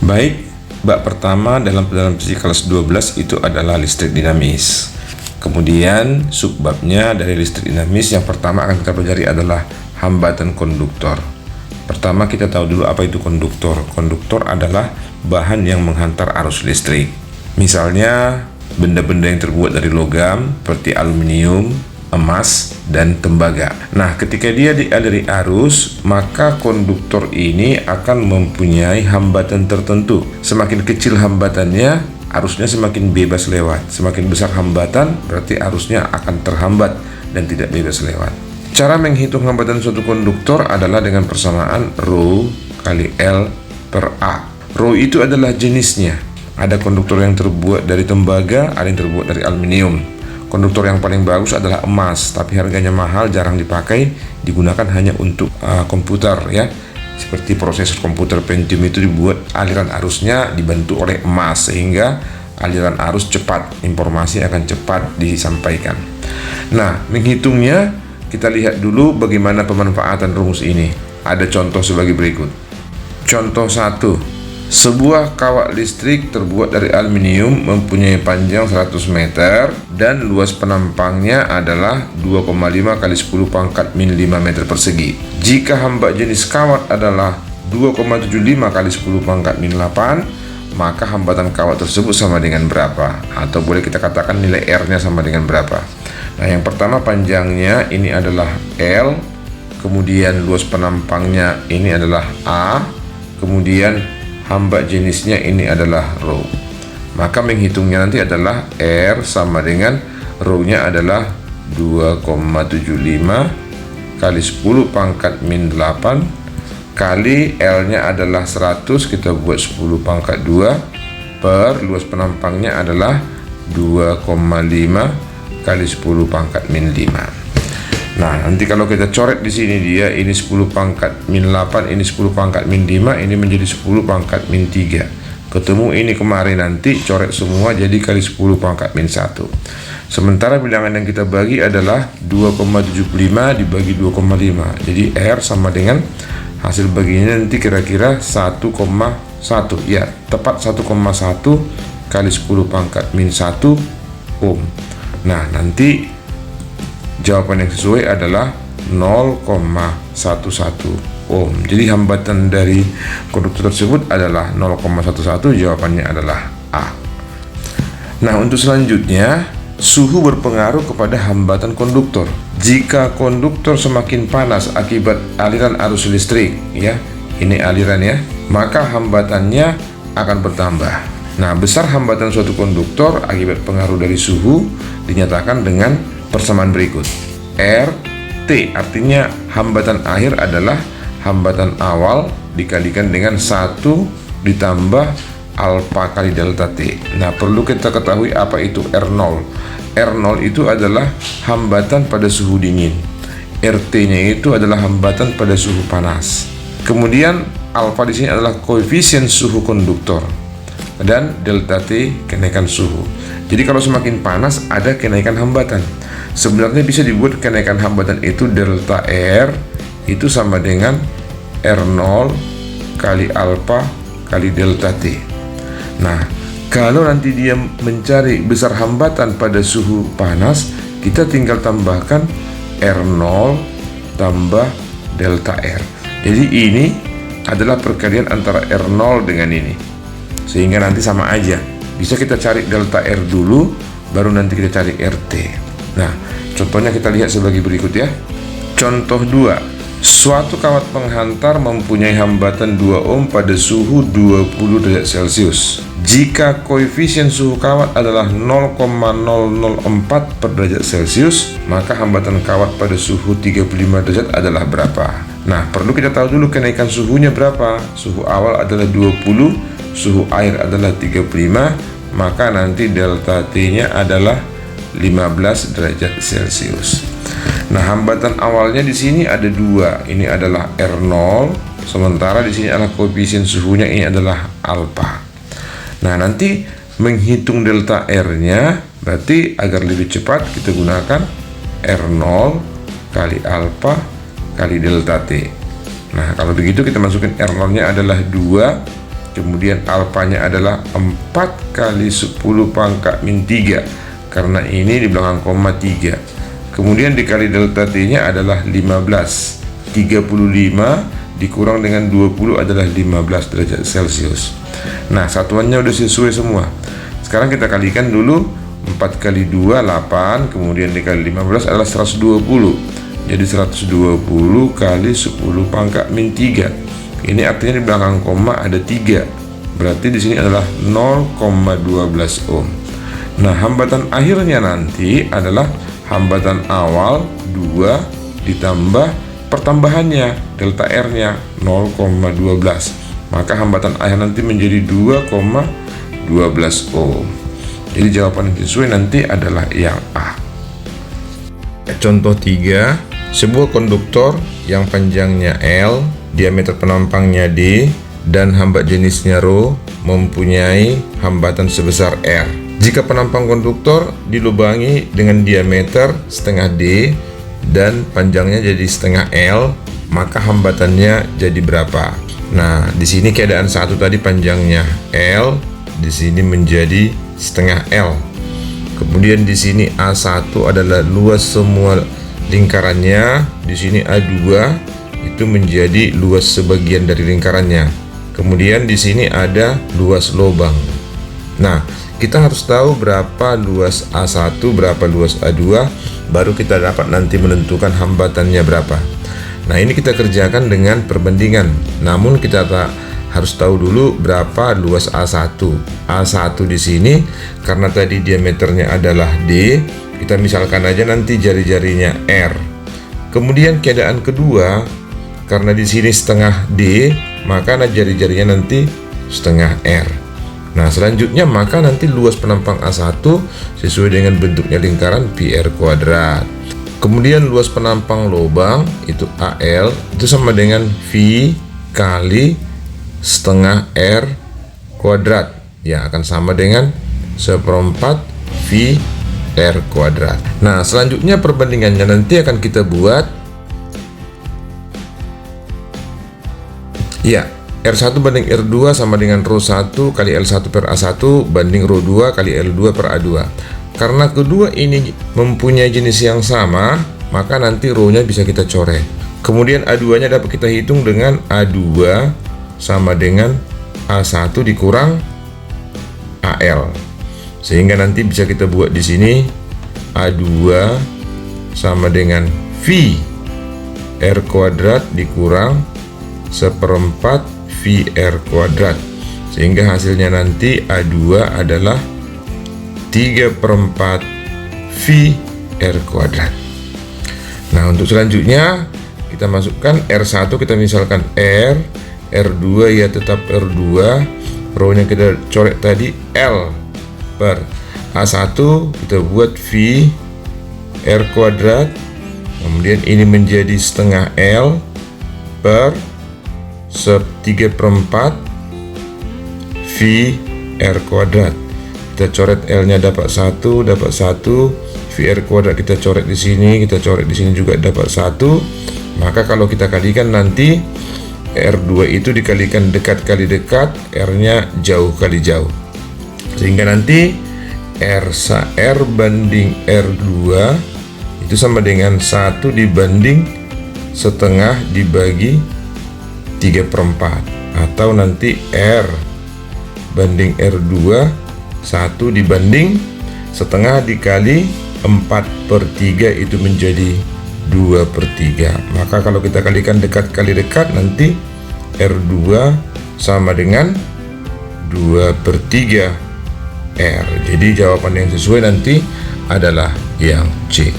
Baik, bab pertama dalam sisi kelas 12 itu adalah listrik dinamis. Kemudian subbabnya dari listrik dinamis yang pertama akan kita pelajari adalah hambatan konduktor. Pertama kita tahu dulu apa itu konduktor. Konduktor adalah bahan yang menghantar arus listrik. Misalnya benda-benda yang terbuat dari logam seperti aluminium, emas, dan tembaga. Nah, ketika dia dialiri arus, maka konduktor ini akan mempunyai hambatan tertentu. Semakin kecil hambatannya, arusnya semakin bebas lewat. Semakin besar hambatan, berarti arusnya akan terhambat dan tidak bebas lewat. Cara menghitung hambatan suatu konduktor adalah dengan persamaan Rho kali L per A. Rho itu adalah jenisnya. Ada konduktor yang terbuat dari tembaga, ada yang terbuat dari aluminium. Konduktor yang paling bagus adalah emas, tapi harganya mahal, jarang dipakai, digunakan hanya untuk komputer ya. Seperti prosesor komputer Pentium itu dibuat aliran arusnya dibantu oleh emas sehingga aliran arus cepat, informasi akan cepat disampaikan. Nah, menghitungnya kita lihat dulu bagaimana pemanfaatan rumus ini. Ada contoh sebagai berikut. Contoh 1. Sebuah kawat listrik terbuat dari aluminium mempunyai panjang 100 meter dan luas penampangnya adalah 2,5 kali 10 pangkat min 5 meter persegi. Jika hambat jenis kawat adalah 2,75 kali 10 pangkat min 8, maka hambatan kawat tersebut sama dengan berapa? Atau boleh kita katakan nilai R-nya sama dengan berapa? Nah, yang pertama panjangnya ini adalah L, kemudian luas penampangnya ini adalah A, kemudian hambat jenisnya ini adalah Rho. Maka menghitungnya nanti adalah R sama dengan Rho-nya adalah 2,75 kali 10 pangkat min 8 kali L-nya adalah 100, kita buat 10 pangkat 2 per luas penampangnya adalah 2,5 kali 10 pangkat min 5. Nah, nanti kalau kita coret di sini dia ini 10 pangkat min 8, ini 10 pangkat min 5, ini menjadi 10 pangkat min 3. Ketemu ini kemarin nanti coret semua jadi kali 10 pangkat min 1. Sementara bilangan yang kita bagi adalah 2,75 dibagi 2,5. Jadi R sama dengan hasil baginya nanti kira-kira 1,1. Ya, tepat 1,1 kali 10 pangkat min 1 ohm. Nah, nanti jawaban yang sesuai adalah 0,11 ohm. Jadi hambatan dari konduktor tersebut adalah 0,11, jawabannya adalah A. Nah, untuk selanjutnya, suhu berpengaruh kepada hambatan konduktor. Jika konduktor semakin panas akibat aliran arus listrik, ya, ini aliran ya, maka hambatannya akan bertambah. Nah, besar hambatan suatu konduktor akibat pengaruh dari suhu dinyatakan dengan persamaan berikut. RT artinya hambatan akhir adalah hambatan awal dikalikan dengan 1 ditambah alfa kali delta T. Nah, perlu kita ketahui apa itu R0. R0 itu adalah hambatan pada suhu dingin. RT-nya itu adalah hambatan pada suhu panas. Kemudian alfa di sini adalah koefisien suhu konduktor dan delta T kenaikan suhu. Jadi kalau semakin panas ada kenaikan hambatan. Sebenarnya bisa dibuat kenaikan hambatan itu delta R itu sama dengan R0 kali alfa kali delta T. Nah, kalau nanti dia mencari besar hambatan pada suhu panas, kita tinggal tambahkan R0 tambah delta R. Jadi ini adalah perkalian antara R0 dengan ini, sehingga nanti sama aja. Bisa kita cari delta R dulu, baru nanti kita cari RT. Nah, contohnya kita lihat sebagai berikut ya. Contoh 2. Suatu kawat penghantar mempunyai hambatan 2 ohm pada suhu 20 derajat Celcius. Jika koefisien suhu kawat adalah 0,004 per derajat Celcius, maka hambatan kawat pada suhu 35 derajat adalah berapa? Nah, perlu kita tahu dulu kenaikan suhunya berapa. Suhu awal adalah 20, suhu air adalah 35, maka nanti delta T-nya adalah 15 derajat Celcius. Nah, hambatan awalnya di sini ada 2. Ini adalah R0, sementara di sini adalah koefisien suhunya, ini adalah alfa. Nah, nanti menghitung delta R-nya, berarti agar lebih cepat kita gunakan R0 kali alfa kali delta T. Nah, kalau begitu kita masukin R0-nya adalah 2, kemudian alfanya adalah 4 kali 10 pangkat min 3, karena ini di belakang koma 3. Kemudian dikali delta T-nya adalah 15. 35 dikurang dengan 20 adalah 15 derajat Celcius. Nah, satuannya udah sesuai semua. Sekarang kita kalikan dulu. 4 kali 2 8, kemudian dikali 15 adalah 120. Jadi 120 kali 10 pangkat min 3. Ini artinya di belakang koma ada 3. Berarti di sini adalah 0,12 ohm. Nah, hambatan akhirnya nanti adalah hambatan awal 2 ditambah pertambahannya delta R-nya 0,12. Maka hambatan akhir nanti menjadi 2,12 ohm. Jadi jawaban yang sesuai nanti adalah yang A. Contoh 3, sebuah konduktor yang panjangnya L, diameter penampangnya D, dan hambat jenisnya ρ mempunyai hambatan sebesar R. Jika penampang konduktor dilubangi dengan diameter setengah D dan panjangnya jadi setengah L, maka hambatannya jadi berapa? Nah, di sini keadaan satu tadi panjangnya L, di sini menjadi setengah L. Kemudian di sini A1 adalah luas semua lingkarannya, di sini A2 itu menjadi luas sebagian dari lingkarannya. Kemudian di sini ada luas lubang. Nah, kita harus tahu berapa luas A1, berapa luas A2, baru kita dapat nanti menentukan hambatannya berapa. Nah, ini kita kerjakan dengan perbandingan. Namun kita harus tahu dulu berapa luas A1. A1 di sini karena tadi diameternya adalah D, kita misalkan aja nanti jari-jarinya R. Kemudian keadaan kedua, karena di sini setengah D, maka jari-jarinya nanti setengah R. Nah, selanjutnya maka nanti luas penampang A1 sesuai dengan bentuknya lingkaran PR kuadrat. Kemudian luas penampang lubang itu AL itu sama dengan V kali setengah R kuadrat, yang akan sama dengan 1/4 V R kuadrat. Nah, selanjutnya perbandingannya nanti akan kita buat. Ya, R1 banding R2 sama dengan ρ1 kali L1 per A1 banding ρ2 kali L2 per A2. Karena kedua ini mempunyai jenis yang sama, maka nanti ρ-nya bisa kita coret. Kemudian A2-nya dapat kita hitung dengan A2 sama dengan A1 dikurang AL. Sehingga nanti bisa kita buat di sini A2 sama dengan V R kuadrat dikurang 1/4 VR kuadrat. Sehingga hasilnya nanti A2 adalah 3/4 VR kuadrat. Nah, untuk selanjutnya kita masukkan R1, kita misalkan R, R2 ya tetap R2, ρ-nya kita coret tadi L per A1 kita buat V R kuadrat, kemudian ini menjadi setengah L per 3/4 V R kuadrat. Kita coret L-nya dapat 1, dapat 1, VR kuadrat kita coret di sini, kita coret di sini juga dapat 1. Maka kalau kita kalikan nanti R2 itu dikalikan dekat kali dekat, R-nya jauh kali jauh. Sehingga nanti R banding R2 itu sama dengan 1 dibanding setengah dibagi 3/4. Atau nanti R banding R2 1 dibanding setengah dikali 4/3 itu menjadi 2/3. Maka kalau kita kalikan dekat kali dekat nanti R2 sama dengan 2/3 R. Jadi jawaban yang sesuai nanti adalah yang C.